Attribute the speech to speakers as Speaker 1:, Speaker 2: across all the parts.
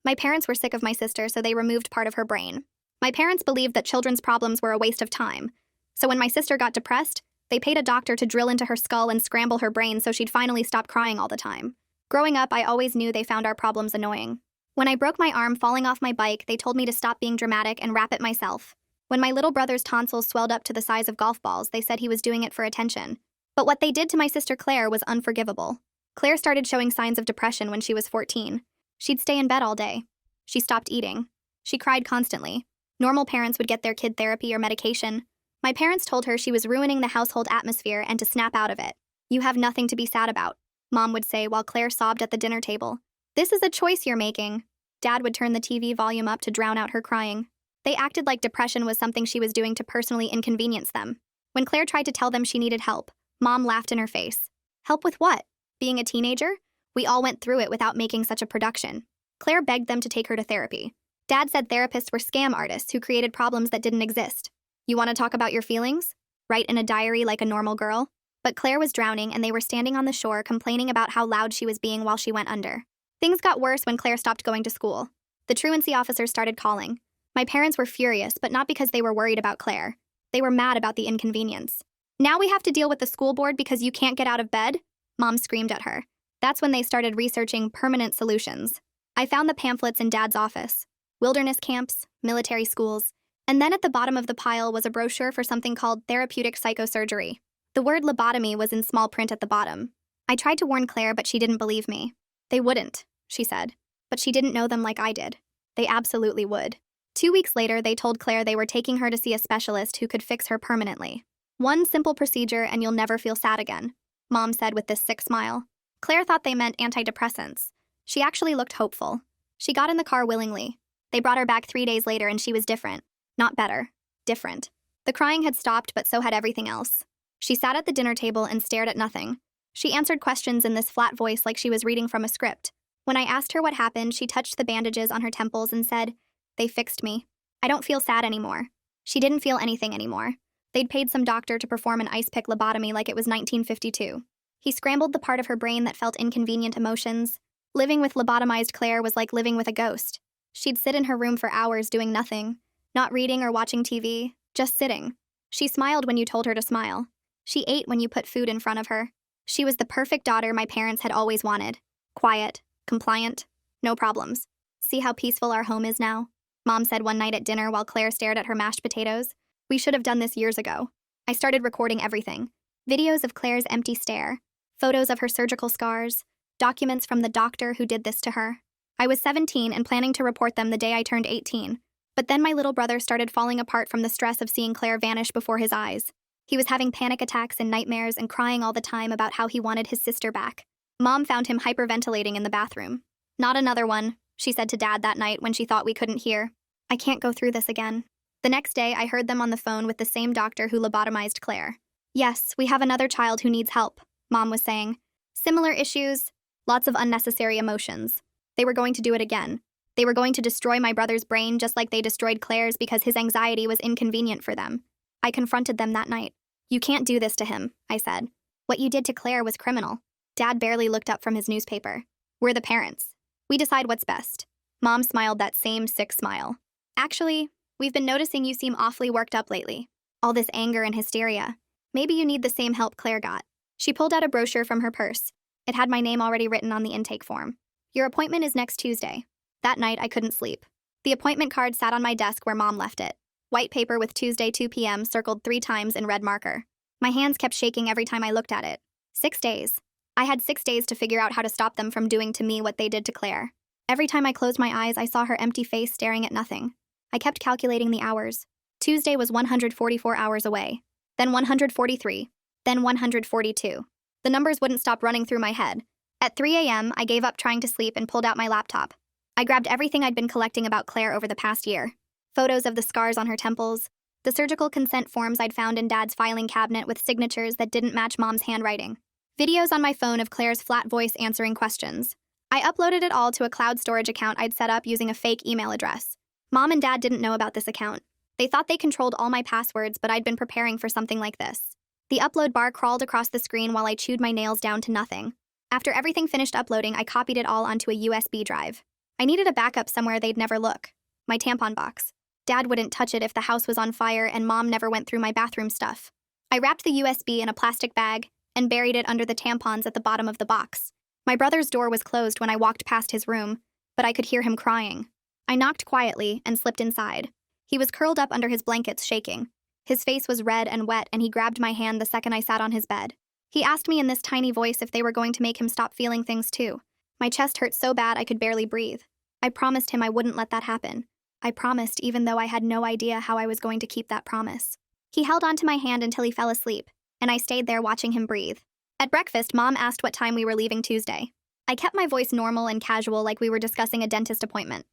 Speaker 1: My parents were sick of my sister, so they removed part of her brain. My parents believed that children's problems were a waste of time. So when my sister got depressed, they paid a doctor to drill into her skull and scramble her brain so she'd finally stop crying all the time. Growing up, I always knew they found our problems annoying. When I broke my arm falling off my bike, they told me to stop being dramatic and wrap it myself. When my little brother's tonsils swelled up to the size of golf balls, they said he was doing it for attention. But what they did to my sister Claire was unforgivable. Claire started showing signs of depression when she was 14. She'd stay in bed all day. She stopped eating. She cried constantly. Normal parents would get their kid therapy or medication. My parents told her she was ruining the household atmosphere and to snap out of it. "You have nothing to be sad about," Mom would say while Claire sobbed at the dinner table. "This is a choice you're making." Dad would turn the TV volume up to drown out her crying. They acted like depression was something she was doing to personally inconvenience them. When Claire tried to tell them she needed help, Mom laughed in her face. Help with what? Being a teenager? We all went through it without making such a production. Claire begged them to take her to therapy. Dad said therapists were scam artists who created problems that didn't exist. "You want to talk about your feelings? Write in a diary like a normal girl?" But Claire was drowning and they were standing on the shore complaining about how loud she was being while she went under. Things got worse when Claire stopped going to school. The truancy officers started calling. My parents were furious, but not because they were worried about Claire. They were mad about the inconvenience. "Now we have to deal with the school board because you can't get out of bed?" Mom screamed at her. That's when they started researching permanent solutions. I found the pamphlets in Dad's office. Wilderness camps, military schools, and then at the bottom of the pile was a brochure for something called therapeutic psychosurgery. The word lobotomy was in small print at the bottom. I tried to warn Claire, but she didn't believe me. "They wouldn't," she said. But she didn't know them like I did. They absolutely would. 2 weeks later, they told Claire they were taking her to see a specialist who could fix her permanently. "One simple procedure and you'll never feel sad again," Mom said with this sick smile. Claire thought they meant antidepressants. She actually looked hopeful. She got in the car willingly. They brought her back 3 days later and she was different. Not better. Different. The crying had stopped, but so had everything else. She sat at the dinner table and stared at nothing. She answered questions in this flat voice like she was reading from a script. When I asked her what happened, she touched the bandages on her temples and said, "They fixed me. I don't feel sad anymore." She didn't feel anything anymore. They'd paid some doctor to perform an ice pick lobotomy like it was 1952. He scrambled the part of her brain that felt inconvenient emotions. Living with lobotomized Claire was like living with a ghost. She'd sit in her room for hours doing nothing, not reading or watching TV, just sitting. She smiled when you told her to smile. She ate when you put food in front of her. She was the perfect daughter my parents had always wanted. Quiet, compliant, no problems. "See how peaceful our home is now?" Mom said one night at dinner while Claire stared at her mashed potatoes. "We should have done this years ago." I started recording everything. Videos of Claire's empty stare, photos of her surgical scars, documents from the doctor who did this to her. I was 17 and planning to report them the day I turned 18. But then my little brother started falling apart from the stress of seeing Claire vanish before his eyes. He was having panic attacks and nightmares and crying all the time about how he wanted his sister back. Mom found him hyperventilating in the bathroom. "Not another one," she said to Dad that night when she thought we couldn't hear. "I can't go through this again." The next day, I heard them on the phone with the same doctor who lobotomized Claire. "Yes, we have another child who needs help," Mom was saying. "Similar issues, lots of unnecessary emotions." They were going to do it again. They were going to destroy my brother's brain just like they destroyed Claire's because his anxiety was inconvenient for them. I confronted them that night. "You can't do this to him," I said. "What you did to Claire was criminal." Dad barely looked up from his newspaper. "We're the parents. We decide what's best." Mom smiled that same sick smile. "Actually, we've been noticing you seem awfully worked up lately. All this anger and hysteria. Maybe you need the same help Claire got." She pulled out a brochure from her purse. It had my name already written on the intake form. "Your appointment is next Tuesday." That night, I couldn't sleep. The appointment card sat on my desk where Mom left it. White paper with Tuesday 2 p.m. circled 3 times in red marker. My hands kept shaking every time I looked at it. 6 days. I had 6 days to figure out how to stop them from doing to me what they did to Claire. Every time I closed my eyes, I saw her empty face staring at nothing. I kept calculating the hours. Tuesday was 144 hours away. Then 143. Then 142. The numbers wouldn't stop running through my head. At 3 a.m., I gave up trying to sleep and pulled out my laptop. I grabbed everything I'd been collecting about Claire over the past year. Photos of the scars on her temples, the surgical consent forms I'd found in Dad's filing cabinet with signatures that didn't match Mom's handwriting. Videos on my phone of Claire's flat voice answering questions. I uploaded it all to a cloud storage account I'd set up using a fake email address. Mom and Dad didn't know about this account. They thought they controlled all my passwords, but I'd been preparing for something like this. The upload bar crawled across the screen while I chewed my nails down to nothing. After everything finished uploading, I copied it all onto a USB drive. I needed a backup somewhere they'd never look. My tampon box. Dad wouldn't touch it if the house was on fire, and Mom never went through my bathroom stuff. I wrapped the USB in a plastic bag and buried it under the tampons at the bottom of the box. My brother's door was closed when I walked past his room, but I could hear him crying. I knocked quietly and slipped inside. He was curled up under his blankets, shaking. His face was red and wet, and he grabbed my hand the second I sat on his bed. He asked me in this tiny voice if they were going to make him stop feeling things too. My chest hurt so bad I could barely breathe. I promised him I wouldn't let that happen. I promised even though I had no idea how I was going to keep that promise. He held onto my hand until he fell asleep, and I stayed there watching him breathe. At breakfast, Mom asked what time we were leaving Tuesday. I kept my voice normal and casual like we were discussing a dentist appointment.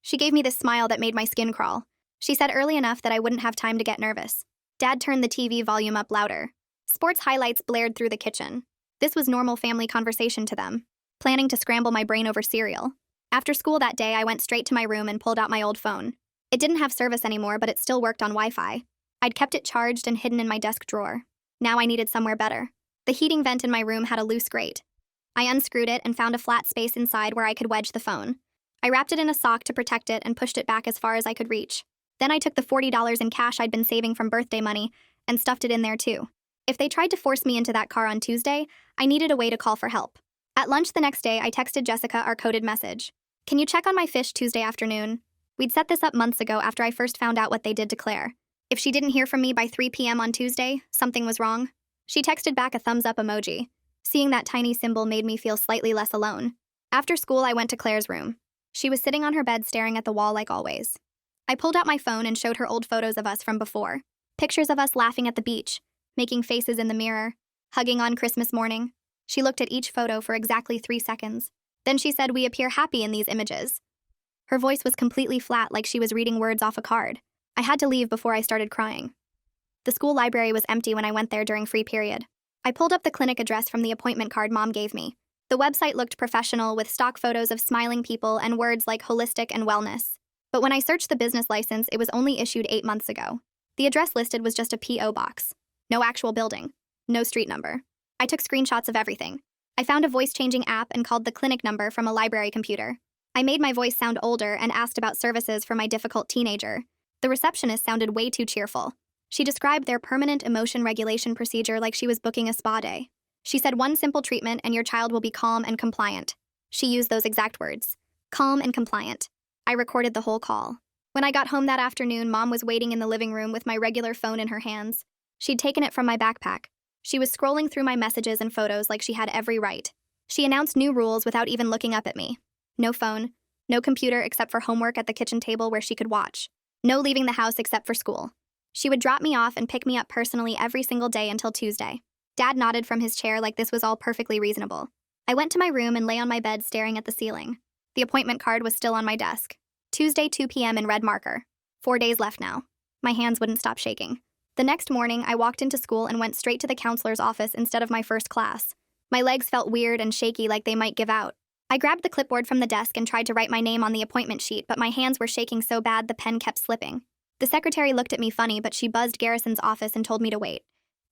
Speaker 1: She gave me this smile that made my skin crawl. She said early enough that I wouldn't have time to get nervous. Dad turned the TV volume up louder. Sports highlights blared through the kitchen. This was normal family conversation to them. Planning to scramble my brain over cereal. After school that day, I went straight to my room and pulled out my old phone. It didn't have service anymore, but it still worked on Wi-Fi. I'd kept it charged and hidden in my desk drawer. Now I needed somewhere better. The heating vent in my room had a loose grate. I unscrewed it and found a flat space inside where I could wedge the phone. I wrapped it in a sock to protect it and pushed it back as far as I could reach. Then I took the $40 in cash I'd been saving from birthday money and stuffed it in there too. If they tried to force me into that car on Tuesday, I needed a way to call for help. At lunch the next day, I texted Jessica our coded message. "Can you check on my fish Tuesday afternoon?" We'd set this up months ago after I first found out what they did to Claire. If she didn't hear from me by 3 p.m. on Tuesday, something was wrong. She texted back a thumbs-up emoji. Seeing that tiny symbol made me feel slightly less alone. After school, I went to Claire's room. She was sitting on her bed staring at the wall like always. I pulled out my phone and showed her old photos of us from before. Pictures of us laughing at the beach, making faces in the mirror, hugging on Christmas morning. She looked at each photo for exactly 3 seconds. Then she said, "We appear happy in these images." Her voice was completely flat, like she was reading words off a card. I had to leave before I started crying. The school library was empty when I went there during free period. I pulled up the clinic address from the appointment card Mom gave me. The website looked professional with stock photos of smiling people and words like holistic and wellness. But when I searched the business license, it was only issued 8 months ago. The address listed was just a P.O. box. No actual building. No street number. I took screenshots of everything. I found a voice-changing app and called the clinic number from a library computer. I made my voice sound older and asked about services for my difficult teenager. The receptionist sounded way too cheerful. She described their permanent emotion regulation procedure like she was booking a spa day. She said 1 simple treatment and your child will be calm and compliant. She used those exact words. Calm and compliant. I recorded the whole call. When I got home that afternoon, Mom was waiting in the living room with my regular phone in her hands. She'd taken it from my backpack. She was scrolling through my messages and photos like she had every right. She announced new rules without even looking up at me. No phone, no computer except for homework at the kitchen table where she could watch. No leaving the house except for school. She would drop me off and pick me up personally every single day until Tuesday. Dad nodded from his chair like this was all perfectly reasonable. I went to my room and lay on my bed staring at the ceiling. The appointment card was still on my desk. Tuesday, 2 p.m. in red marker. 4 days left now. My hands wouldn't stop shaking. The next morning, I walked into school and went straight to the counselor's office instead of my first class. My legs felt weird and shaky like they might give out. I grabbed the clipboard from the desk and tried to write my name on the appointment sheet, but my hands were shaking so bad the pen kept slipping. The secretary looked at me funny, but she buzzed Garrison's office and told me to wait.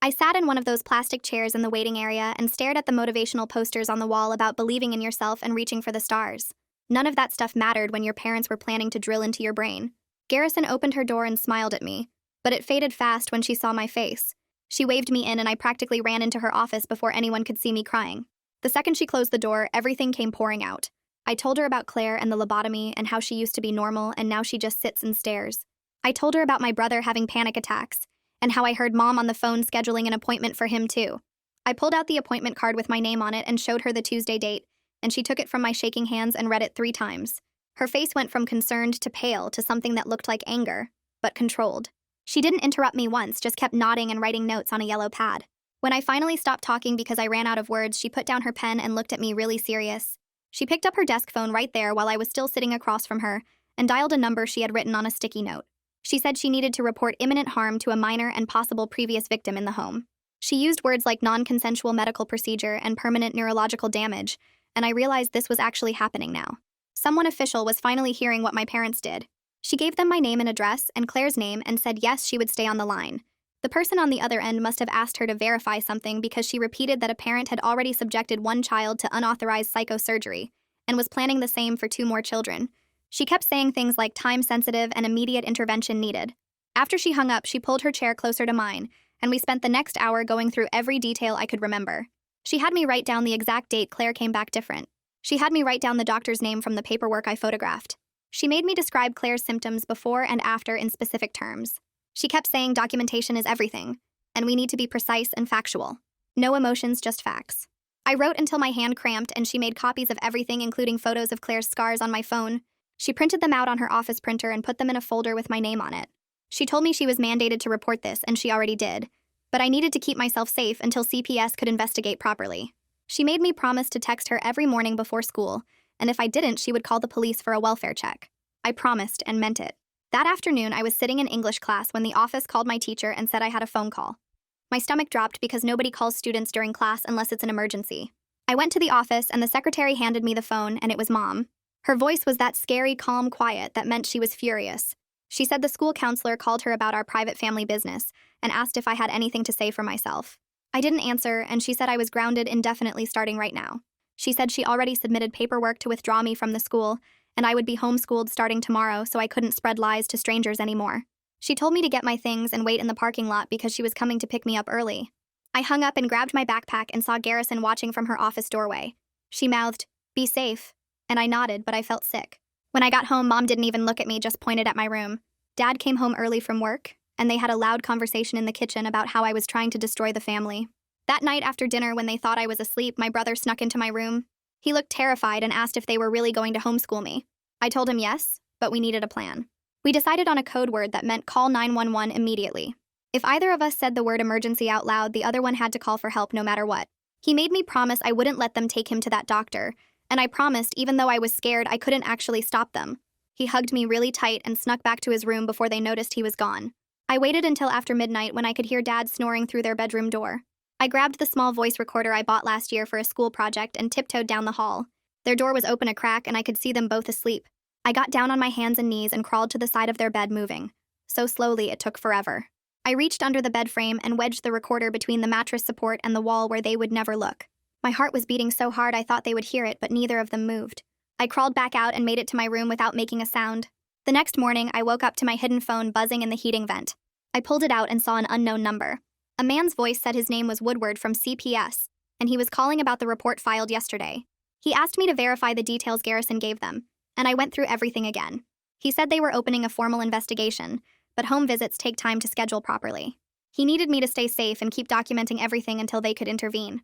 Speaker 1: I sat in one of those plastic chairs in the waiting area and stared at the motivational posters on the wall about believing in yourself and reaching for the stars. None of that stuff mattered when your parents were planning to drill into your brain. Garrison opened her door and smiled at me, but it faded fast when she saw my face. She waved me in and I practically ran into her office before anyone could see me crying. The second she closed the door, everything came pouring out. I told her about Claire and the lobotomy and how she used to be normal and now she just sits and stares. I told her about my brother having panic attacks and how I heard Mom on the phone scheduling an appointment for him too. I pulled out the appointment card with my name on it and showed her the Tuesday date, and she took it from my shaking hands and read it 3 times. Her face went from concerned to pale to something that looked like anger, but controlled. She didn't interrupt me once, just kept nodding and writing notes on a yellow pad. When I finally stopped talking because I ran out of words, she put down her pen and looked at me really serious. She picked up her desk phone right there while I was still sitting across from her and dialed a number she had written on a sticky note. She said she needed to report imminent harm to a minor and possible previous victim in the home. She used words like non-consensual medical procedure and permanent neurological damage, and I realized this was actually happening now. Someone official was finally hearing what my parents did. She gave them my name and address and Claire's name and said yes, she would stay on the line. The person on the other end must have asked her to verify something because she repeated that a parent had already subjected one child to unauthorized psychosurgery and was planning the same for 2 more children. She kept saying things like time-sensitive and immediate intervention needed. After she hung up, she pulled her chair closer to mine, and we spent the next hour going through every detail I could remember. She had me write down the exact date Claire came back different. She had me write down the doctor's name from the paperwork I photographed. She made me describe Claire's symptoms before and after in specific terms. She kept saying documentation is everything, and we need to be precise and factual. No emotions, just facts. I wrote until my hand cramped, and she made copies of everything, including photos of Claire's scars, on my phone. She printed them out on her office printer and put them in a folder with my name on it. She told me she was mandated to report this, and she already did. But I needed to keep myself safe until CPS could investigate properly. She made me promise to text her every morning before school, and if I didn't, she would call the police for a welfare check. I promised and meant it. That afternoon, I was sitting in English class when the office called my teacher and said I had a phone call. My stomach dropped because nobody calls students during class unless it's an emergency. I went to the office, and the secretary handed me the phone, and it was Mom. Her voice was that scary, calm quiet that meant she was furious. She said the school counselor called her about our private family business and asked if I had anything to say for myself. I didn't answer, and she said I was grounded indefinitely starting right now. She said she already submitted paperwork to withdraw me from the school, and I would be homeschooled starting tomorrow, so I couldn't spread lies to strangers anymore. She told me to get my things and wait in the parking lot because she was coming to pick me up early. I hung up and grabbed my backpack and saw Garrison watching from her office doorway. She mouthed, "Be safe," and I nodded, but I felt sick. When I got home, Mom didn't even look at me, just pointed at my room. Dad came home early from work, and they had a loud conversation in the kitchen about how I was trying to destroy the family. That night after dinner, when they thought I was asleep, my brother snuck into my room. He looked terrified and asked if they were really going to homeschool me. I told him yes, but we needed a plan. We decided on a code word that meant call 911 immediately. If either of us said the word emergency out loud, the other one had to call for help no matter what. He made me promise I wouldn't let them take him to that doctor, and I promised, even though I was scared, I couldn't actually stop them. He hugged me really tight and snuck back to his room before they noticed he was gone. I waited until after midnight when I could hear Dad snoring through their bedroom door. I grabbed the small voice recorder I bought last year for a school project and tiptoed down the hall. Their door was open a crack, and I could see them both asleep. I got down on my hands and knees and crawled to the side of their bed, moving. So slowly it took forever. I reached under the bed frame and wedged the recorder between the mattress support and the wall where they would never look. My heart was beating so hard I thought they would hear it, but neither of them moved. I crawled back out and made it to my room without making a sound. The next morning, I woke up to my hidden phone buzzing in the heating vent. I pulled it out and saw an unknown number. A man's voice said his name was Woodward from CPS, and he was calling about the report filed yesterday. He asked me to verify the details Garrison gave them, and I went through everything again. He said they were opening a formal investigation, but home visits take time to schedule properly. He needed me to stay safe and keep documenting everything until they could intervene.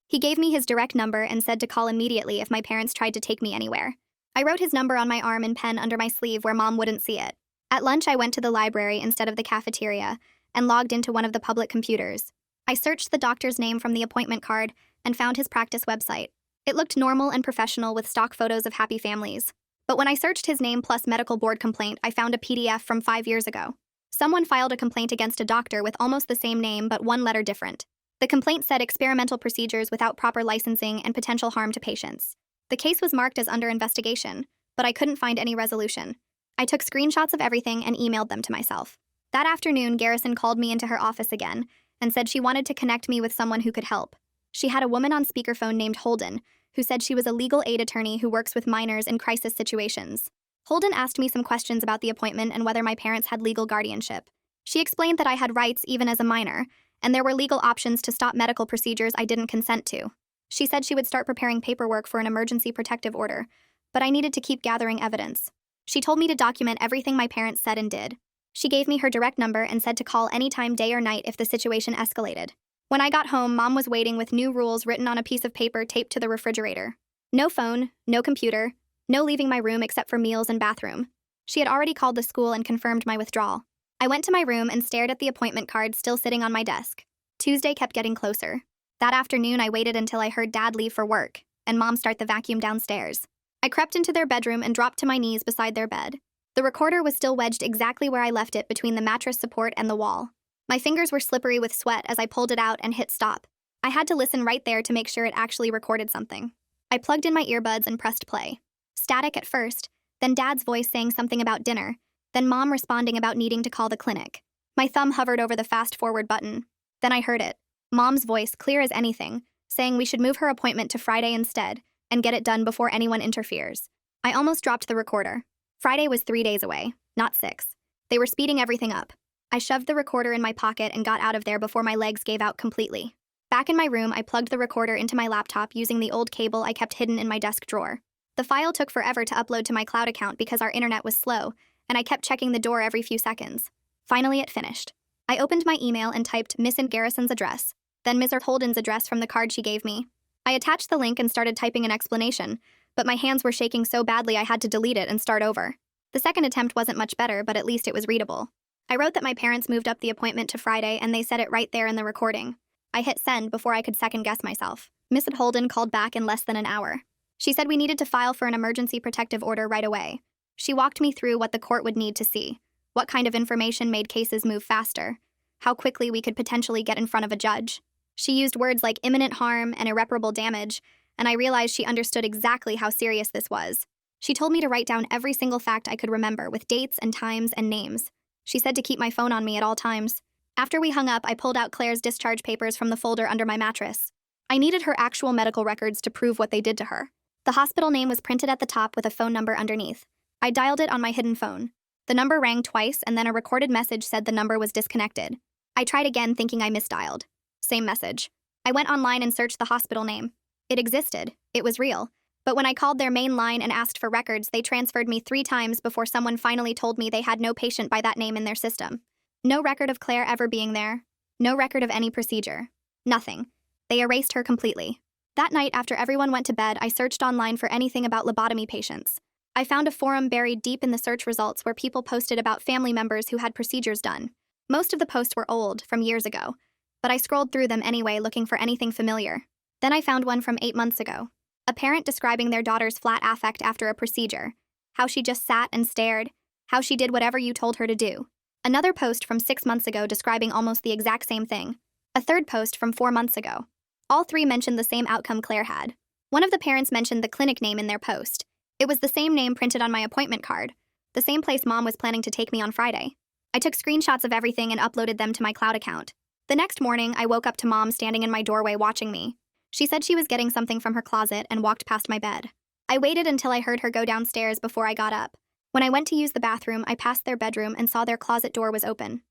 Speaker 1: He gave me his direct number and said to call immediately if my parents tried to take me anywhere. I wrote his number on my arm in pen under my sleeve where Mom wouldn't see it. At lunch, I went to the library instead of the cafeteria and logged into one of the public computers. I searched the doctor's name from the appointment card and found his practice website. It looked normal and professional with stock photos of happy families. But when I searched his name plus medical board complaint, I found a PDF from 5 years ago. Someone filed a complaint against a doctor with almost the same name but one letter different. The complaint said experimental procedures without proper licensing and potential harm to patients. The case was marked as under investigation, but I couldn't find any resolution. I took screenshots of everything and emailed them to myself. That afternoon, Garrison called me into her office again and said she wanted to connect me with someone who could help. She had a woman on speakerphone named Holden, who said she was a legal aid attorney who works with minors in crisis situations. Holden asked me some questions about the appointment and whether my parents had legal guardianship. She explained that I had rights even as a minor, and there were legal options to stop medical procedures I didn't consent to. She said she would start preparing paperwork for an emergency protective order, but I needed to keep gathering evidence. She told me to document everything my parents said and did. She gave me her direct number and said to call anytime, day or night, if the situation escalated. When I got home, Mom was waiting with new rules written on a piece of paper taped to the refrigerator. No phone, no computer, no leaving my room except for meals and bathroom. She had already called the school and confirmed my withdrawal. I went to my room and stared at the appointment card still sitting on my desk. Tuesday kept getting closer. That afternoon, I waited until I heard Dad leave for work and Mom start the vacuum downstairs. I crept into their bedroom and dropped to my knees beside their bed. The recorder was still wedged exactly where I left it between the mattress support and the wall. My fingers were slippery with sweat as I pulled it out and hit stop. I had to listen right there to make sure it actually recorded something. I plugged in my earbuds and pressed play. Static at first, then Dad's voice saying something about dinner, then Mom responding about needing to call the clinic. My thumb hovered over the fast-forward button. Then I heard it. Mom's voice, clear as anything, saying we should move her appointment to Friday instead, and get it done before anyone interferes. I almost dropped the recorder. Friday was 3 days away, not 6. They were speeding everything up. I shoved the recorder in my pocket and got out of there before my legs gave out completely. Back in my room, I plugged the recorder into my laptop using the old cable I kept hidden in my desk drawer. The file took forever to upload to my cloud account because our internet was slow, and I kept checking the door every few seconds. Finally, it finished. I opened my email and typed Miss Garrison's address, then Ms. Holden's address from the card she gave me. I attached the link and started typing an explanation, but my hands were shaking so badly I had to delete it and start over. The second attempt wasn't much better, but at least it was readable. I wrote that my parents moved up the appointment to Friday and they said it right there in the recording. I hit send before I could second-guess myself. Ms. Holden called back in less than an hour. She said we needed to file for an emergency protective order right away. She walked me through what the court would need to see, what kind of information made cases move faster, how quickly we could potentially get in front of a judge. She used words like imminent harm and irreparable damage, and I realized she understood exactly how serious this was. She told me to write down every single fact I could remember with dates and times and names. She said to keep my phone on me at all times. After we hung up, I pulled out Claire's discharge papers from the folder under my mattress. I needed her actual medical records to prove what they did to her. The hospital name was printed at the top with a phone number underneath. I dialed it on my hidden phone. The number rang twice, and then a recorded message said the number was disconnected. I tried again, thinking I misdialed. Same message. I went online and searched the hospital name. It existed. It was real. But when I called their main line and asked for records, they transferred me 3 times before someone finally told me they had no patient by that name in their system. No record of Claire ever being there. No record of any procedure. Nothing. They erased her completely. That night, after everyone went to bed, I searched online for anything about lobotomy patients. I found a forum buried deep in the search results where people posted about family members who had procedures done. Most of the posts were old, from years ago, but I scrolled through them anyway looking for anything familiar. Then I found one from 8 months ago. A parent describing their daughter's flat affect after a procedure. How she just sat and stared. How she did whatever you told her to do. Another post from 6 months ago describing almost the exact same thing. A third post from 4 months ago. All 3 mentioned the same outcome Claire had. One of the parents mentioned the clinic name in their post. It was the same name printed on my appointment card. The same place Mom was planning to take me on Friday. I took screenshots of everything and uploaded them to my cloud account. The next morning, I woke up to Mom standing in my doorway watching me. She said she was getting something from her closet and walked past my bed. I waited until I heard her go downstairs before I got up. When I went to use the bathroom, I passed their bedroom and saw their closet door was open.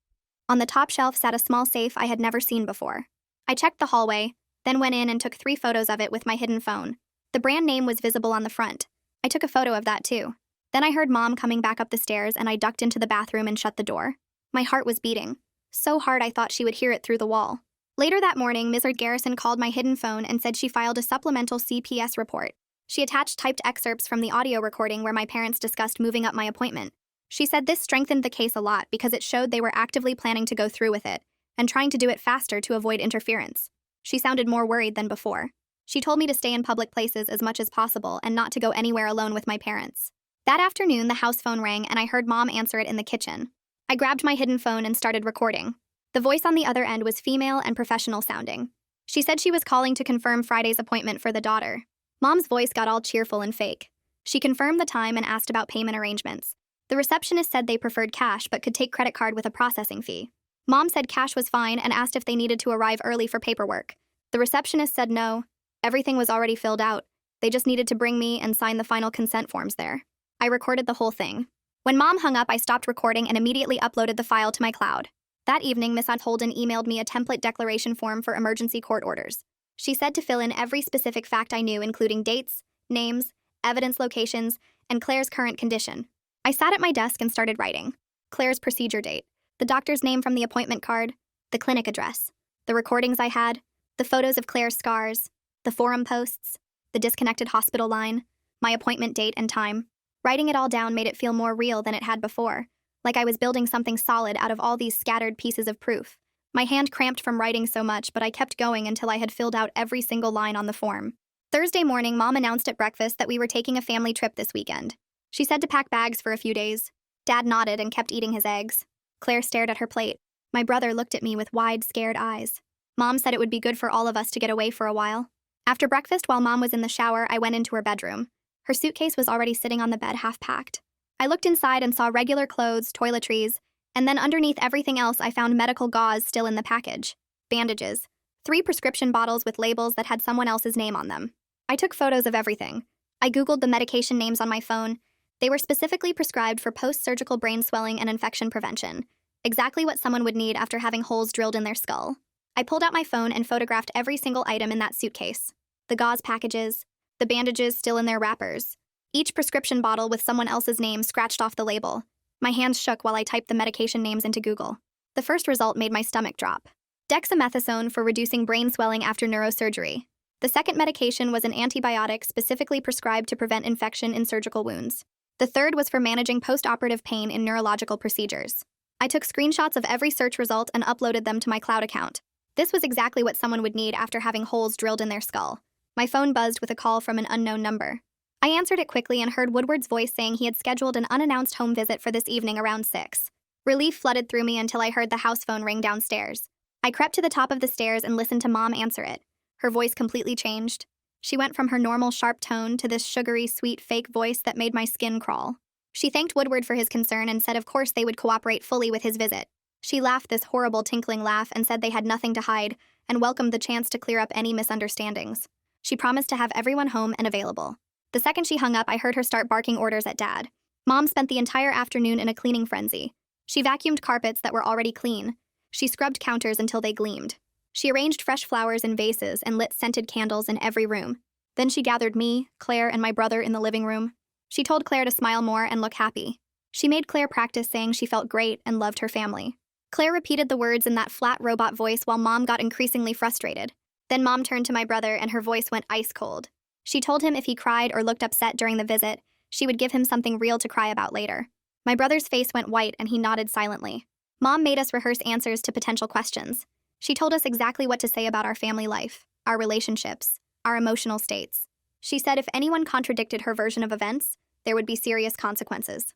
Speaker 1: On the top shelf sat a small safe I had never seen before. I checked the hallway, then went in and took 3 photos of it with my hidden phone. The brand name was visible on the front. I took a photo of that too. Then I heard Mom coming back up the stairs and I ducked into the bathroom and shut the door. My heart was beating. So hard I thought she would hear it through the wall. Later that morning, Ms. Garrison called my hidden phone and said she filed a supplemental CPS report. She attached typed excerpts from the audio recording where my parents discussed moving up my appointment. She said this strengthened the case a lot because it showed they were actively planning to go through with it and trying to do it faster to avoid interference. She sounded more worried than before. She told me to stay in public places as much as possible and not to go anywhere alone with my parents. That afternoon, the house phone rang and I heard Mom answer it in the kitchen. I grabbed my hidden phone and started recording. The voice on the other end was female and professional sounding. She said she was calling to confirm Friday's appointment for the daughter. Mom's voice got all cheerful and fake. She confirmed the time and asked about payment arrangements. The receptionist said they preferred cash but could take credit card with a processing fee. Mom said cash was fine and asked if they needed to arrive early for paperwork. The receptionist said no. Everything was already filled out. They just needed to bring me and sign the final consent forms there. I recorded the whole thing. When Mom hung up, I stopped recording and immediately uploaded the file to my cloud. That evening, Ms. Holden emailed me a template declaration form for emergency court orders. She said to fill in every specific fact I knew, including dates, names, evidence locations, and Claire's current condition. I sat at my desk and started writing. Claire's procedure date, the doctor's name from the appointment card, the clinic address, the recordings I had, the photos of Claire's scars, the forum posts, the disconnected hospital line, my appointment date and time. Writing it all down made it feel more real than it had before, like I was building something solid out of all these scattered pieces of proof. My hand cramped from writing so much, but I kept going until I had filled out every single line on the form. Thursday morning, Mom announced at breakfast that we were taking a family trip this weekend. She said to pack bags for a few days. Dad nodded and kept eating his eggs. Claire stared at her plate. My brother looked at me with wide, scared eyes. Mom said it would be good for all of us to get away for a while. After breakfast, while Mom was in the shower, I went into her bedroom. Her suitcase was already sitting on the bed half-packed. I looked inside and saw regular clothes, toiletries, and then underneath everything else I found medical gauze still in the package. Bandages. 3 prescription bottles with labels that had someone else's name on them. I took photos of everything. I Googled the medication names on my phone. They were specifically prescribed for post-surgical brain swelling and infection prevention, exactly what someone would need after having holes drilled in their skull. I pulled out my phone and photographed every single item in that suitcase. The gauze packages, the bandages still in their wrappers, each prescription bottle with someone else's name scratched off the label. My hands shook while I typed the medication names into Google. The first result made my stomach drop. Dexamethasone for reducing brain swelling after neurosurgery. The second medication was an antibiotic specifically prescribed to prevent infection in surgical wounds. The third was for managing post-operative pain in neurological procedures. I took screenshots of every search result and uploaded them to my cloud account. This was exactly what someone would need after having holes drilled in their skull. My phone buzzed with a call from an unknown number. I answered it quickly and heard Woodward's voice saying he had scheduled an unannounced home visit for this evening around 6. Relief flooded through me until I heard the house phone ring downstairs. I crept to the top of the stairs and listened to Mom answer it. Her voice completely changed. She went from her normal sharp tone to this sugary, sweet, fake voice that made my skin crawl. She thanked Woodward for his concern and said of course they would cooperate fully with his visit. She laughed this horrible tinkling laugh and said they had nothing to hide and welcomed the chance to clear up any misunderstandings. She promised to have everyone home and available. The second she hung up, I heard her start barking orders at Dad. Mom spent the entire afternoon in a cleaning frenzy. She vacuumed carpets that were already clean. She scrubbed counters until they gleamed. She arranged fresh flowers in vases and lit scented candles in every room. Then she gathered me, Claire, and my brother in the living room. She told Claire to smile more and look happy. She made Claire practice saying she felt great and loved her family. Claire repeated the words in that flat robot voice while Mom got increasingly frustrated. Then Mom turned to my brother and her voice went ice cold. She told him if he cried or looked upset during the visit, she would give him something real to cry about later. My brother's face went white and he nodded silently. Mom made us rehearse answers to potential questions. She told us exactly what to say about our family life, our relationships, our emotional states. She said if anyone contradicted her version of events, there would be serious consequences.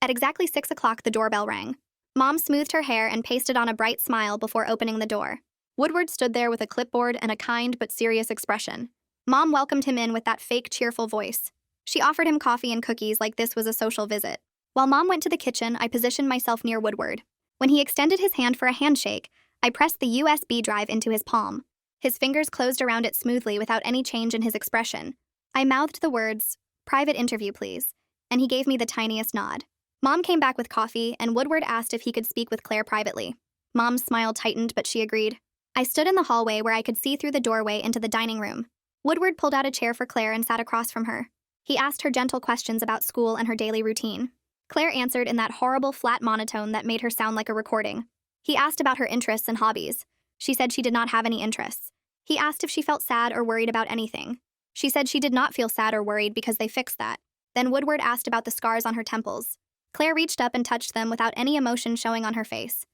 Speaker 1: At exactly 6 o'clock, the doorbell rang. Mom smoothed her hair and pasted on a bright smile before opening the door. Woodward stood there with a clipboard and a kind but serious expression. Mom welcomed him in with that fake cheerful voice. She offered him coffee and cookies like this was a social visit. While Mom went to the kitchen, I positioned myself near Woodward. When he extended his hand for a handshake, I pressed the USB drive into his palm. His fingers closed around it smoothly without any change in his expression. I mouthed the words, "Private interview, please," and he gave me the tiniest nod. Mom came back with coffee, and Woodward asked if he could speak with Claire privately. Mom's smile tightened, but she agreed. I stood in the hallway where I could see through the doorway into the dining room. Woodward pulled out a chair for Claire and sat across from her. He asked her gentle questions about school and her daily routine. Claire answered in that horrible flat monotone that made her sound like a recording. He asked about her interests and hobbies. She said she did not have any interests. He asked if she felt sad or worried about anything. She said she did not feel sad or worried because they fixed that. Then Woodward asked about the scars on her temples. Claire reached up and touched them without any emotion showing on her face.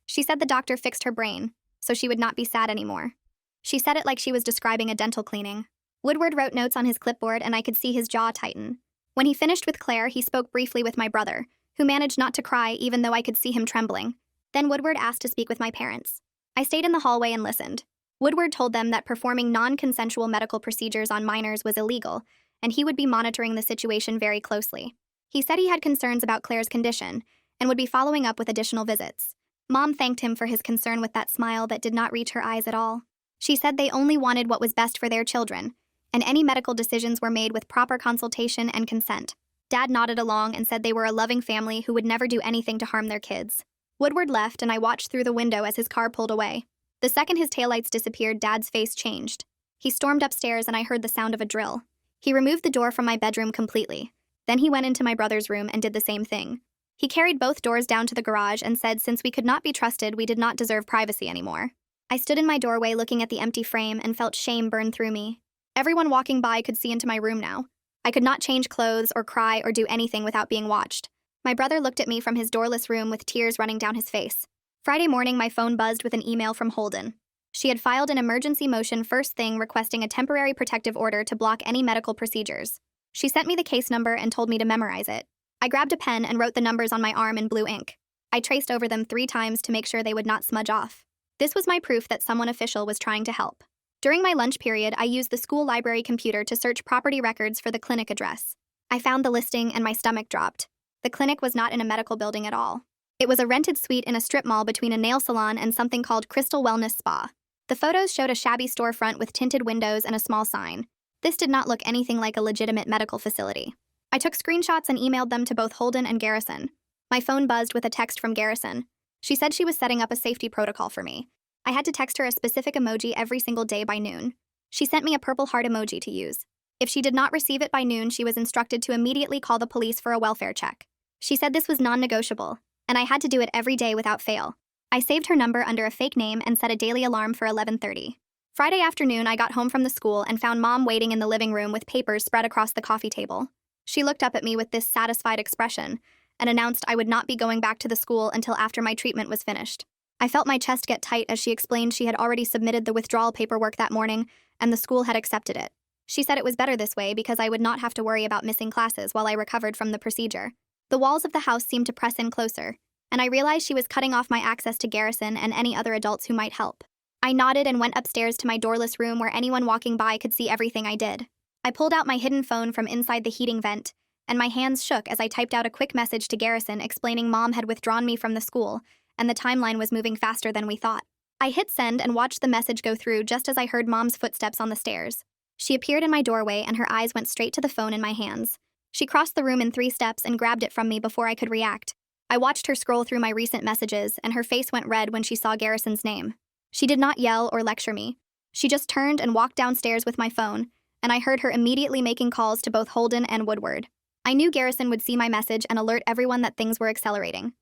Speaker 1: She said the doctor fixed her brain, so she would not be sad anymore. She said it like she was describing a dental cleaning. Woodward wrote notes on his clipboard and I could see his jaw tighten. When he finished with Claire, he spoke briefly with my brother, who managed not to cry even though I could see him trembling. Then Woodward asked to speak with my parents. I stayed in the hallway and listened. Woodward told them that performing non-consensual medical procedures on minors was illegal, and he would be monitoring the situation very closely. He said he had concerns about Claire's condition and would be following up with additional visits. Mom thanked him for his concern with that smile that did not reach her eyes at all. She said they only wanted what was best for their children, and any medical decisions were made with proper consultation and consent. Dad nodded along and said they were a loving family who would never do anything to harm their kids. Woodward left and I watched through the window as his car pulled away. The second his taillights disappeared, Dad's face changed. He stormed upstairs and I heard the sound of a drill. He removed the door from my bedroom completely. Then he went into my brother's room and did the same thing. He carried both doors down to the garage and said since we could not be trusted, we did not deserve privacy anymore. I stood in my doorway looking at the empty frame and felt shame burn through me. Everyone walking by could see into my room now. I could not change clothes or cry or do anything without being watched. My brother looked at me from his doorless room with tears running down his face. Friday morning, my phone buzzed with an email from Holden. She had filed an emergency motion first thing requesting a temporary protective order to block any medical procedures. She sent me the case number and told me to memorize it. I grabbed a pen and wrote the numbers on my arm in blue ink. I traced over them 3 times to make sure they would not smudge off. This was my proof that someone official was trying to help. During my lunch period, I used the school library computer to search property records for the clinic address. I found the listing and my stomach dropped. The clinic was not in a medical building at all. It was a rented suite in a strip mall between a nail salon and something called Crystal Wellness Spa. The photos showed a shabby storefront with tinted windows and a small sign. This did not look anything like a legitimate medical facility. I took screenshots and emailed them to both Holden and Garrison. My phone buzzed with a text from Garrison. She said she was setting up a safety protocol for me. I had to text her a specific emoji every single day by noon. She sent me a purple heart emoji to use. If she did not receive it by noon, she was instructed to immediately call the police for a welfare check. She said this was non-negotiable, and I had to do it every day without fail. I saved her number under a fake name and set a daily alarm for 11:30. Friday afternoon, I got home from the school and found Mom waiting in the living room with papers spread across the coffee table. She looked up at me with this satisfied expression and announced I would not be going back to the school until after my treatment was finished. I felt my chest get tight as she explained she had already submitted the withdrawal paperwork that morning and the school had accepted it. She said it was better this way because I would not have to worry about missing classes while I recovered from the procedure. The walls of the house seemed to press in closer, and I realized she was cutting off my access to Garrison and any other adults who might help. I nodded and went upstairs to my doorless room where anyone walking by could see everything I did. I pulled out my hidden phone from inside the heating vent, and my hands shook as I typed out a quick message to Garrison explaining Mom had withdrawn me from the school, and the timeline was moving faster than we thought. I hit send and watched the message go through just as I heard Mom's footsteps on the stairs. She appeared in my doorway and her eyes went straight to the phone in my hands. She crossed the room in 3 steps and grabbed it from me before I could react. I watched her scroll through my recent messages, and her face went red when she saw Garrison's name. She did not yell or lecture me. She just turned and walked downstairs with my phone, and I heard her immediately making calls to both Holden and Woodward. I knew Garrison would see my message and alert everyone that things were accelerating.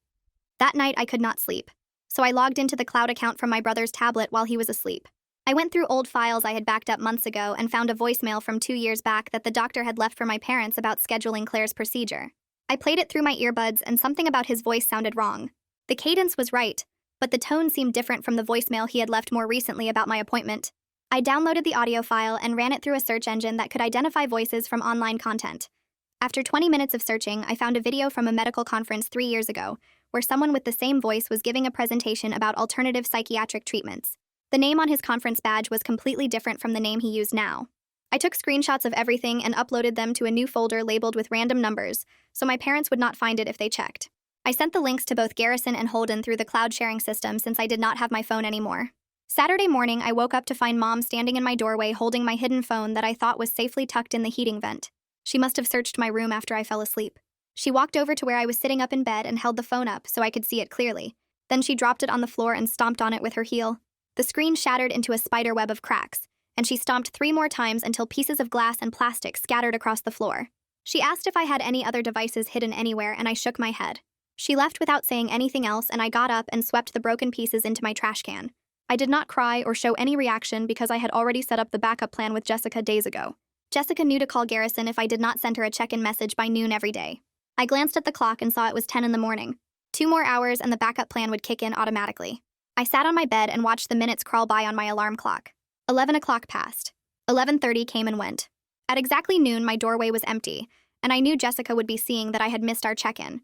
Speaker 1: That night, I could not sleep, so I logged into the cloud account from my brother's tablet while he was asleep. I went through old files I had backed up months ago and found a voicemail from 2 years back that the doctor had left for my parents about scheduling Claire's procedure. I played it through my earbuds and something about his voice sounded wrong. The cadence was right, but the tone seemed different from the voicemail he had left more recently about my appointment. I downloaded the audio file and ran it through a search engine that could identify voices from online content. After 20 minutes of searching, I found a video from a medical conference 3 years ago, where someone with the same voice was giving a presentation about alternative psychiatric treatments. The name on his conference badge was completely different from the name he used now. I took screenshots of everything and uploaded them to a new folder labeled with random numbers, so my parents would not find it if they checked. I sent the links to both Garrison and Holden through the cloud sharing system since I did not have my phone anymore. Saturday morning, I woke up to find Mom standing in my doorway holding my hidden phone that I thought was safely tucked in the heating vent. She must have searched my room after I fell asleep. She walked over to where I was sitting up in bed and held the phone up so I could see it clearly. Then she dropped it on the floor and stomped on it with her heel. The screen shattered into a spider web of cracks, and she stomped 3 more times until pieces of glass and plastic scattered across the floor. She asked if I had any other devices hidden anywhere, and I shook my head. She left without saying anything else, and I got up and swept the broken pieces into my trash can. I did not cry or show any reaction because I had already set up the backup plan with Jessica days ago. Jessica knew to call Garrison if I did not send her a check-in message by noon every day. I glanced at the clock and saw it was 10 in the morning. 2 more hours and the backup plan would kick in automatically. I sat on my bed and watched the minutes crawl by on my alarm clock. 11 o'clock passed. 11:30 came and went. At exactly noon, my doorway was empty, and I knew Jessica would be seeing that I had missed our check-in.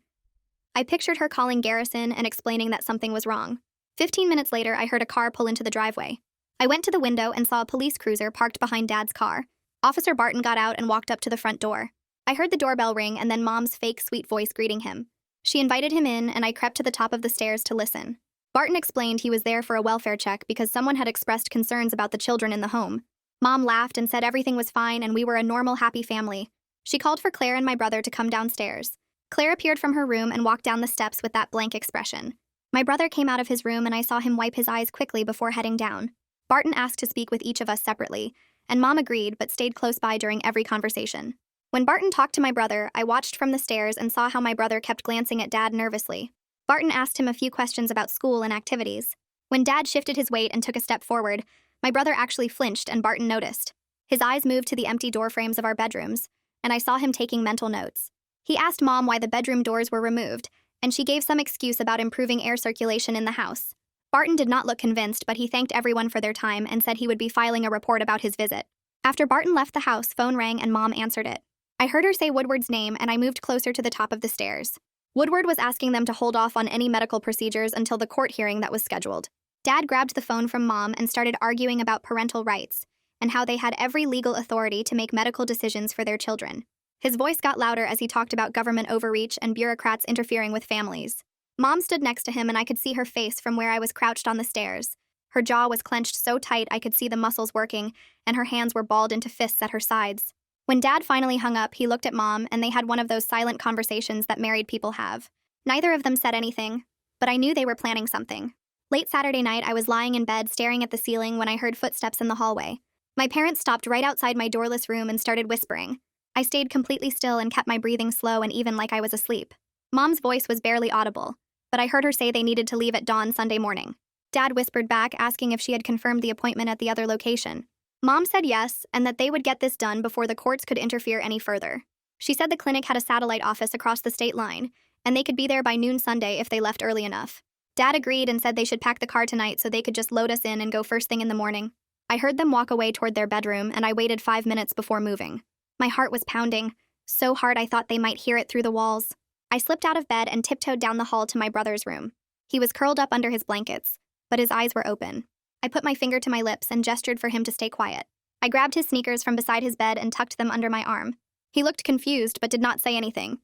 Speaker 1: I pictured her calling Garrison and explaining that something was wrong. 15 minutes later, I heard a car pull into the driveway. I went to the window and saw a police cruiser parked behind Dad's car. Officer Barton got out and walked up to the front door. I heard the doorbell ring and then Mom's fake sweet voice greeting him. She invited him in, and I crept to the top of the stairs to listen. Barton explained he was there for a welfare check because someone had expressed concerns about the children in the home. Mom laughed and said everything was fine and we were a normal, happy family. She called for Claire and my brother to come downstairs. Claire appeared from her room and walked down the steps with that blank expression. My brother came out of his room and I saw him wipe his eyes quickly before heading down. Barton asked to speak with each of us separately, and Mom agreed but stayed close by during every conversation. When Barton talked to my brother, I watched from the stairs and saw how my brother kept glancing at Dad nervously. Barton asked him a few questions about school and activities. When Dad shifted his weight and took a step forward, my brother actually flinched and Barton noticed. His eyes moved to the empty door frames of our bedrooms, and I saw him taking mental notes. He asked Mom why the bedroom doors were removed, and she gave some excuse about improving air circulation in the house. Barton did not look convinced, but he thanked everyone for their time and said he would be filing a report about his visit. After Barton left the house, phone rang and Mom answered it. I heard her say Woodward's name and I moved closer to the top of the stairs. Woodward was asking them to hold off on any medical procedures until the court hearing that was scheduled. Dad grabbed the phone from Mom and started arguing about parental rights and how they had every legal authority to make medical decisions for their children. His voice got louder as he talked about government overreach and bureaucrats interfering with families. Mom stood next to him and I could see her face from where I was crouched on the stairs. Her jaw was clenched so tight I could see the muscles working, and her hands were balled into fists at her sides. When Dad finally hung up, he looked at Mom, and they had one of those silent conversations that married people have. Neither of them said anything, but I knew they were planning something. Late Saturday night, I was lying in bed staring at the ceiling when I heard footsteps in the hallway. My parents stopped right outside my doorless room and started whispering. I stayed completely still and kept my breathing slow and even like I was asleep. Mom's voice was barely audible, but I heard her say they needed to leave at dawn Sunday morning. Dad whispered back, asking if she had confirmed the appointment at the other location. Mom said yes, and that they would get this done before the courts could interfere any further. She said the clinic had a satellite office across the state line, and they could be there by noon Sunday if they left early enough. Dad agreed and said they should pack the car tonight so they could just load us in and go first thing in the morning. I heard them walk away toward their bedroom, and I waited 5 minutes before moving. My heart was pounding, so hard I thought they might hear it through the walls. I slipped out of bed and tiptoed down the hall to my brother's room. He was curled up under his blankets, but his eyes were open. I put my finger to my lips and gestured for him to stay quiet. I grabbed his sneakers from beside his bed and tucked them under my arm. He looked confused but did not say anything.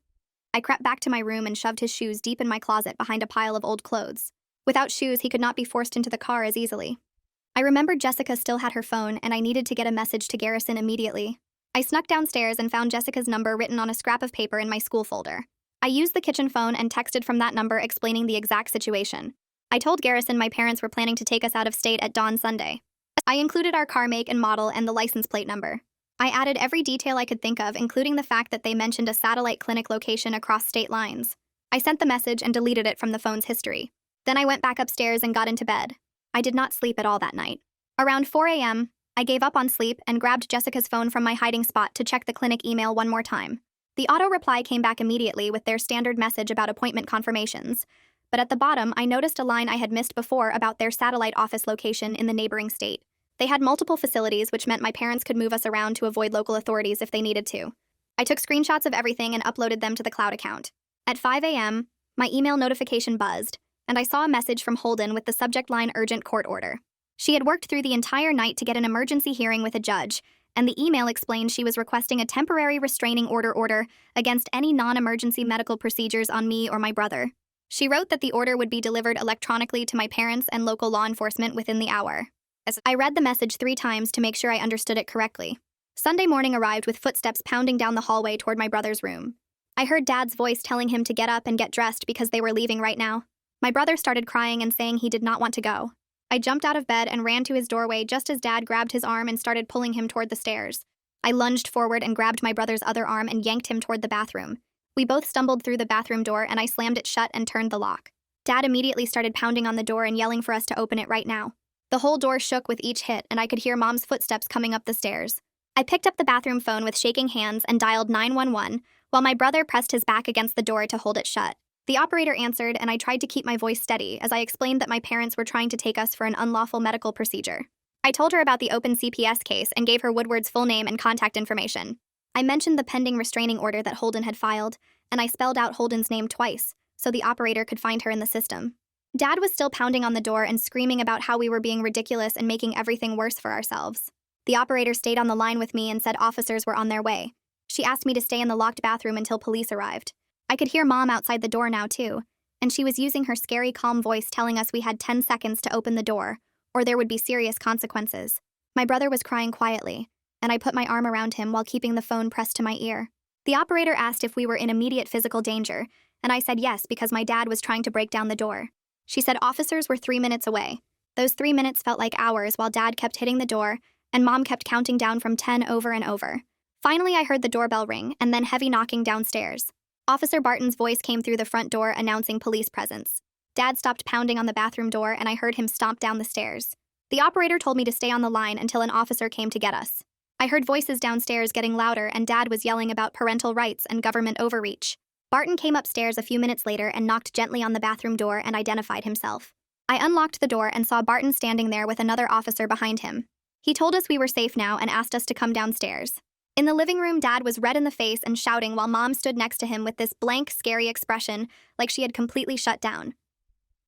Speaker 1: I crept back to my room and shoved his shoes deep in my closet behind a pile of old clothes. Without shoes, he could not be forced into the car as easily. I remembered Jessica still had her phone, and I needed to get a message to Garrison immediately. I snuck downstairs and found Jessica's number written on a scrap of paper in my school folder. I used the kitchen phone and texted from that number explaining the exact situation. I told Garrison my parents were planning to take us out of state at dawn Sunday. I included our car make and model and the license plate number. I added every detail I could think of, including the fact that they mentioned a satellite clinic location across state lines. I sent the message and deleted it from the phone's history. Then I went back upstairs and got into bed. I did not sleep at all that night. Around 4 a.m., I gave up on sleep and grabbed Jessica's phone from my hiding spot to check the clinic email one more time. The auto reply came back immediately with their standard message about appointment confirmations, but at the bottom I noticed a line I had missed before about their satellite office location in the neighboring state. They had multiple facilities, which meant my parents could move us around to avoid local authorities if they needed to. I took screenshots of everything and uploaded them to the cloud account. At 5 a.m., my email notification buzzed, and I saw a message from Holden with the subject line urgent court order. She had worked through the entire night to get an emergency hearing with a judge, and the email explained she was requesting a temporary restraining order against any non-emergency medical procedures on me or my brother. She wrote that the order would be delivered electronically to my parents and local law enforcement within the hour. I read the message 3 times to make sure I understood it correctly. Sunday morning arrived with footsteps pounding down the hallway toward my brother's room. I heard Dad's voice telling him to get up and get dressed because they were leaving right now. My brother started crying and saying he did not want to go. I jumped out of bed and ran to his doorway just as Dad grabbed his arm and started pulling him toward the stairs. I lunged forward and grabbed my brother's other arm and yanked him toward the bathroom. We both stumbled through the bathroom door and I slammed it shut and turned the lock. Dad immediately started pounding on the door and yelling for us to open it right now. The whole door shook with each hit and I could hear Mom's footsteps coming up the stairs. I picked up the bathroom phone with shaking hands and dialed 911 while my brother pressed his back against the door to hold it shut. The operator answered, and I tried to keep my voice steady as I explained that my parents were trying to take us for an unlawful medical procedure. I told her about the open CPS case and gave her Woodward's full name and contact information. I mentioned the pending restraining order that Holden had filed, and I spelled out Holden's name twice, so the operator could find her in the system. Dad was still pounding on the door and screaming about how we were being ridiculous and making everything worse for ourselves. The operator stayed on the line with me and said officers were on their way. She asked me to stay in the locked bathroom until police arrived. I could hear Mom outside the door now, too, and she was using her scary, calm voice telling us we had 10 seconds to open the door, or there would be serious consequences. My brother was crying quietly, and I put my arm around him while keeping the phone pressed to my ear. The operator asked if we were in immediate physical danger, and I said yes because my dad was trying to break down the door. She said officers were 3 minutes away. Those 3 minutes felt like hours while Dad kept hitting the door, and Mom kept counting down from 10 over and over. Finally, I heard the doorbell ring, and then heavy knocking downstairs. Officer Barton's voice came through the front door announcing police presence. Dad stopped pounding on the bathroom door and I heard him stomp down the stairs. The operator told me to stay on the line until an officer came to get us. I heard voices downstairs getting louder and Dad was yelling about parental rights and government overreach. Barton came upstairs a few minutes later and knocked gently on the bathroom door and identified himself. I unlocked the door and saw Barton standing there with another officer behind him. He told us we were safe now and asked us to come downstairs. In the living room, Dad was red in the face and shouting while Mom stood next to him with this blank, scary expression, like she had completely shut down.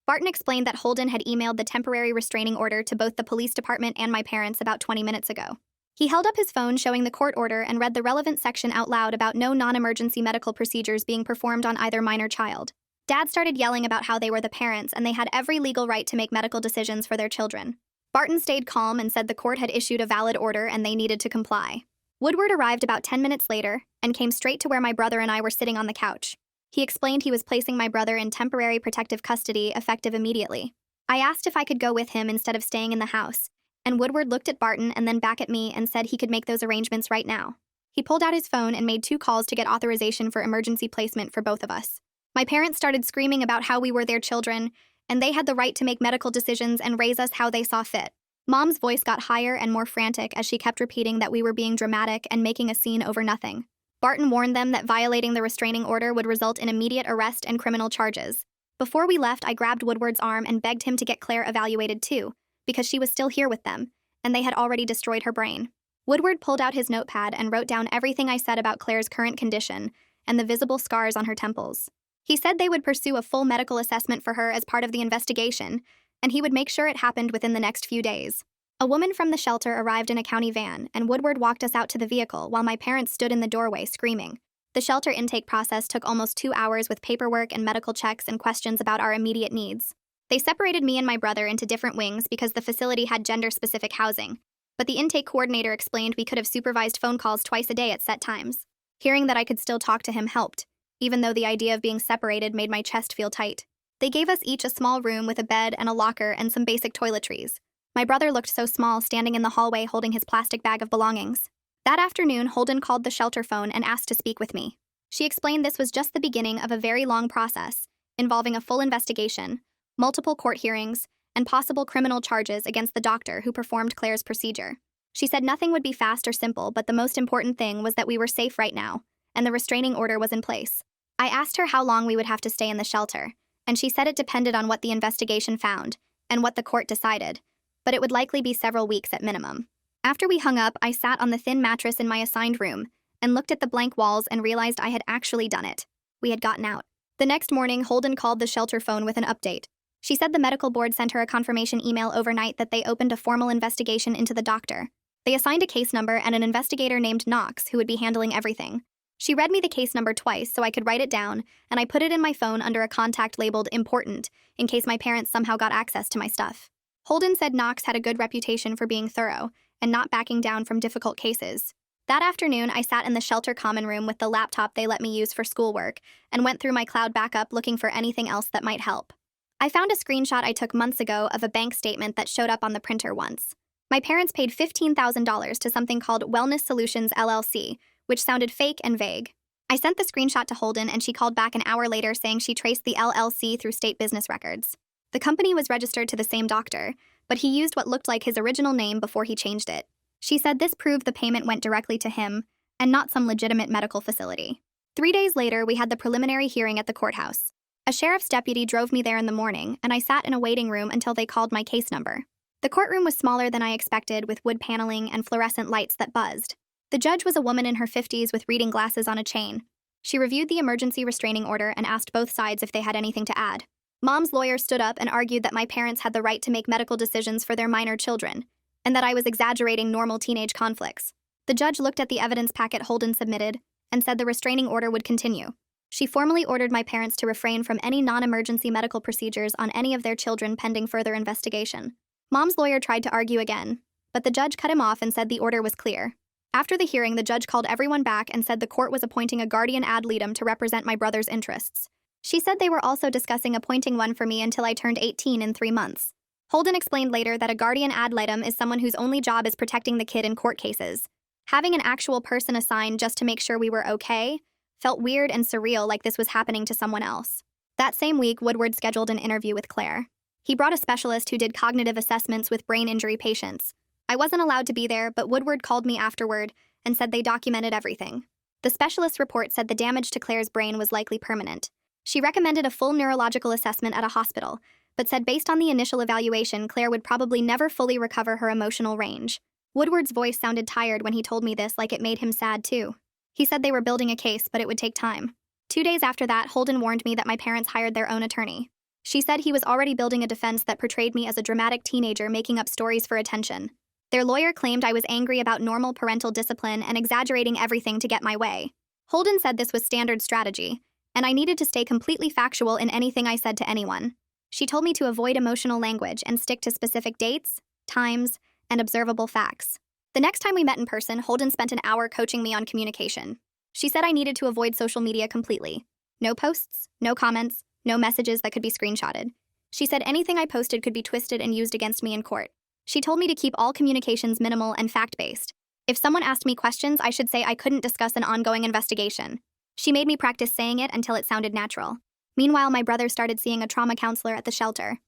Speaker 1: Barton explained that Holden had emailed the temporary restraining order to both the police department and my parents about 20 minutes ago. He held up his phone showing the court order and read the relevant section out loud about no non-emergency medical procedures being performed on either minor child. Dad started yelling about how they were the parents and they had every legal right to make medical decisions for their children. Barton stayed calm and said the court had issued a valid order and they needed to comply. Woodward arrived about 10 minutes later and came straight to where my brother and I were sitting on the couch. He explained he was placing my brother in temporary protective custody effective immediately. I asked if I could go with him instead of staying in the house, and Woodward looked at Barton and then back at me and said he could make those arrangements right now. He pulled out his phone and made 2 calls to get authorization for emergency placement for both of us. My parents started screaming about how we were their children, and they had the right to make medical decisions and raise us how they saw fit. Mom's voice got higher and more frantic as she kept repeating that we were being dramatic and making a scene over nothing. Barton warned them that violating the restraining order would result in immediate arrest and criminal charges. Before we left, I grabbed Woodward's arm and begged him to get Claire evaluated too, because she was still here with them, and they had already destroyed her brain. Woodward pulled out his notepad and wrote down everything I said about Claire's current condition and the visible scars on her temples. He said they would pursue a full medical assessment for her as part of the investigation, and he would make sure it happened within the next few days. A woman from the shelter arrived in a county van, and Woodward walked us out to the vehicle while my parents stood in the doorway screaming. The shelter intake process took almost 2 hours with paperwork and medical checks and questions about our immediate needs. They separated me and my brother into different wings because the facility had gender-specific housing, but the intake coordinator explained we could have supervised phone calls twice a day at set times. Hearing that I could still talk to him helped, even though the idea of being separated made my chest feel tight. They gave us each a small room with a bed and a locker and some basic toiletries. My brother looked so small standing in the hallway holding his plastic bag of belongings. That afternoon, Holden called the shelter phone and asked to speak with me. She explained this was just the beginning of a very long process, involving a full investigation, multiple court hearings, and possible criminal charges against the doctor who performed Claire's procedure. She said nothing would be fast or simple, but the most important thing was that we were safe right now, and the restraining order was in place. I asked her how long we would have to stay in the shelter, and she said it depended on what the investigation found and what the court decided, but it would likely be several weeks at minimum. After we hung up, I sat on the thin mattress in my assigned room and looked at the blank walls and realized I had actually done it. We had gotten out. The next morning, Holden called the shelter phone with an update. She said the medical board sent her a confirmation email overnight that they opened a formal investigation into the doctor. They assigned a case number and an investigator named Knox who would be handling everything. She read me the case number twice so I could write it down, and I put it in my phone under a contact labeled important in case my parents somehow got access to my stuff. Holden said Knox had a good reputation for being thorough and not backing down from difficult cases. That afternoon, I sat in the shelter common room with the laptop they let me use for schoolwork and went through my cloud backup looking for anything else that might help. I found a screenshot I took months ago of a bank statement that showed up on the printer once. My parents paid $15,000 to something called Wellness Solutions LLC, which sounded fake and vague. I sent the screenshot to Holden and she called back an hour later saying she traced the LLC through state business records. The company was registered to the same doctor, but he used what looked like his original name before he changed it. She said this proved the payment went directly to him and not some legitimate medical facility. 3 days later, we had the preliminary hearing at the courthouse. A sheriff's deputy drove me there in the morning, and I sat in a waiting room until they called my case number. The courtroom was smaller than I expected, with wood paneling and fluorescent lights that buzzed. The judge was a woman in her 50s with reading glasses on a chain. She reviewed the emergency restraining order and asked both sides if they had anything to add. Mom's lawyer stood up and argued that my parents had the right to make medical decisions for their minor children, and that I was exaggerating normal teenage conflicts. The judge looked at the evidence packet Holden submitted and said the restraining order would continue. She formally ordered my parents to refrain from any non-emergency medical procedures on any of their children pending further investigation. Mom's lawyer tried to argue again, but the judge cut him off and said the order was clear. After the hearing, the judge called everyone back and said the court was appointing a guardian ad litem to represent my brother's interests. She said they were also discussing appointing one for me until I turned 18 in 3 months. Holden explained later that a guardian ad litem is someone whose only job is protecting the kid in court cases. Having an actual person assigned just to make sure we were okay felt weird and surreal, like this was happening to someone else. That same week, Woodward scheduled an interview with Claire. He brought a specialist who did cognitive assessments with brain injury patients. I wasn't allowed to be there, but Woodward called me afterward and said they documented everything. The specialist's report said the damage to Claire's brain was likely permanent. She recommended a full neurological assessment at a hospital, but said based on the initial evaluation, Claire would probably never fully recover her emotional range. Woodward's voice sounded tired when he told me this, like it made him sad too. He said they were building a case, but it would take time. 2 days after that, Holden warned me that my parents hired their own attorney. She said he was already building a defense that portrayed me as a dramatic teenager making up stories for attention. Their lawyer claimed I was angry about normal parental discipline and exaggerating everything to get my way. Holden said this was standard strategy, and I needed to stay completely factual in anything I said to anyone. She told me to avoid emotional language and stick to specific dates, times, and observable facts. The next time we met in person, Holden spent an hour coaching me on communication. She said I needed to avoid social media completely. No posts, no comments, no messages that could be screenshotted. She said anything I posted could be twisted and used against me in court. She told me to keep all communications minimal and fact-based. If someone asked me questions, I should say I couldn't discuss an ongoing investigation. She made me practice saying it until it sounded natural. Meanwhile, my brother started seeing a trauma counselor at the shelter.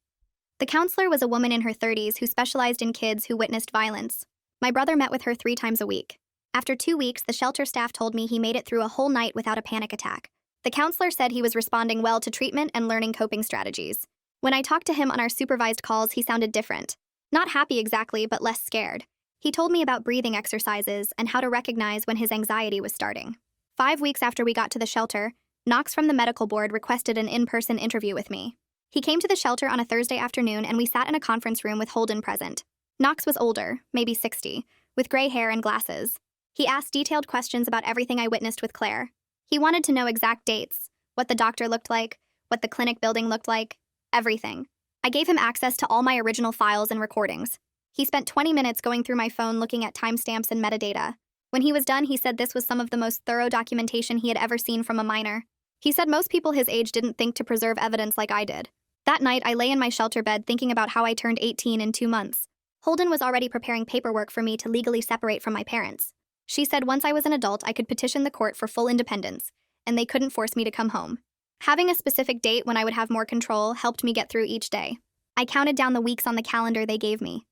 Speaker 1: The counselor was a woman in her 30s who specialized in kids who witnessed violence. My brother met with her 3 times a week. After 2 weeks, the shelter staff told me he made it through a whole night without a panic attack. The counselor said he was responding well to treatment and learning coping strategies. When I talked to him on our supervised calls, he sounded different. Not happy exactly, but less scared. He told me about breathing exercises and how to recognize when his anxiety was starting. 5 weeks after we got to the shelter, Knox from the medical board requested an in-person interview with me. He came to the shelter on a Thursday afternoon and we sat in a conference room with Holden present. Knox was older, maybe 60, with gray hair and glasses. He asked detailed questions about everything I witnessed with Claire. He wanted to know exact dates, what the doctor looked like, what the clinic building looked like, everything. I gave him access to all my original files and recordings. He spent 20 minutes going through my phone looking at timestamps and metadata. When he was done, he said this was some of the most thorough documentation he had ever seen from a minor. He said most people his age didn't think to preserve evidence like I did. That night, I lay in my shelter bed thinking about how I turned 18 in 2 months. Holden was already preparing paperwork for me to legally separate from my parents. She said once I was an adult, I could petition the court for full independence, and they couldn't force me to come home. Having a specific date when I would have more control helped me get through each day. I counted down the weeks on the calendar they gave me.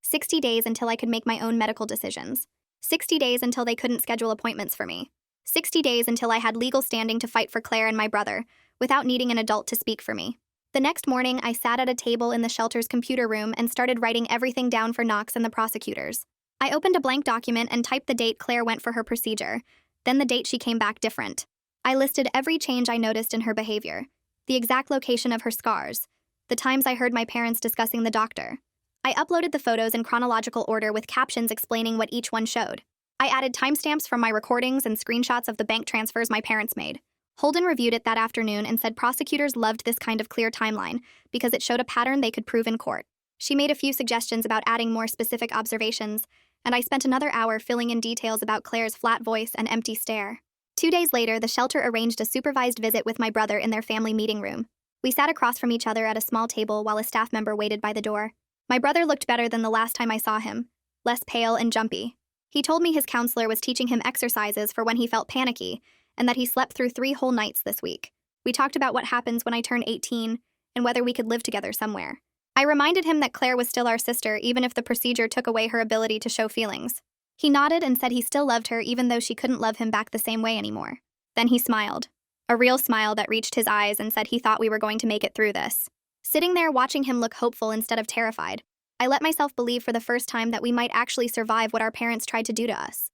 Speaker 1: 60 days until I could make my own medical decisions. 60 days until they couldn't schedule appointments for me. 60 days until I had legal standing to fight for Claire and my brother, without needing an adult to speak for me. The next morning, I sat at a table in the shelter's computer room and started writing everything down for Knox and the prosecutors. I opened a blank document and typed the date Claire went for her procedure, then the date she came back different. I listed every change I noticed in her behavior, the exact location of her scars, the times I heard my parents discussing the doctor. I uploaded the photos in chronological order with captions explaining what each one showed. I added timestamps from my recordings and screenshots of the bank transfers my parents made. Holden reviewed it that afternoon and said prosecutors loved this kind of clear timeline because it showed a pattern they could prove in court. She made a few suggestions about adding more specific observations, and I spent another hour filling in details about Claire's flat voice and empty stare. 2 days later, the shelter arranged a supervised visit with my brother in their family meeting room. We sat across from each other at a small table while a staff member waited by the door. My brother looked better than the last time I saw him, less pale and jumpy. He told me his counselor was teaching him exercises for when he felt panicky, and that he slept through 3 whole nights this week. We talked about what happens when I turn 18 and whether we could live together somewhere. I reminded him that Claire was still our sister even if the procedure took away her ability to show feelings. He nodded and said he still loved her even though she couldn't love him back the same way anymore. Then he smiled. A real smile that reached his eyes and said he thought we were going to make it through this. Sitting there watching him look hopeful instead of terrified, I let myself believe for the first time that we might actually survive what our parents tried to do to us.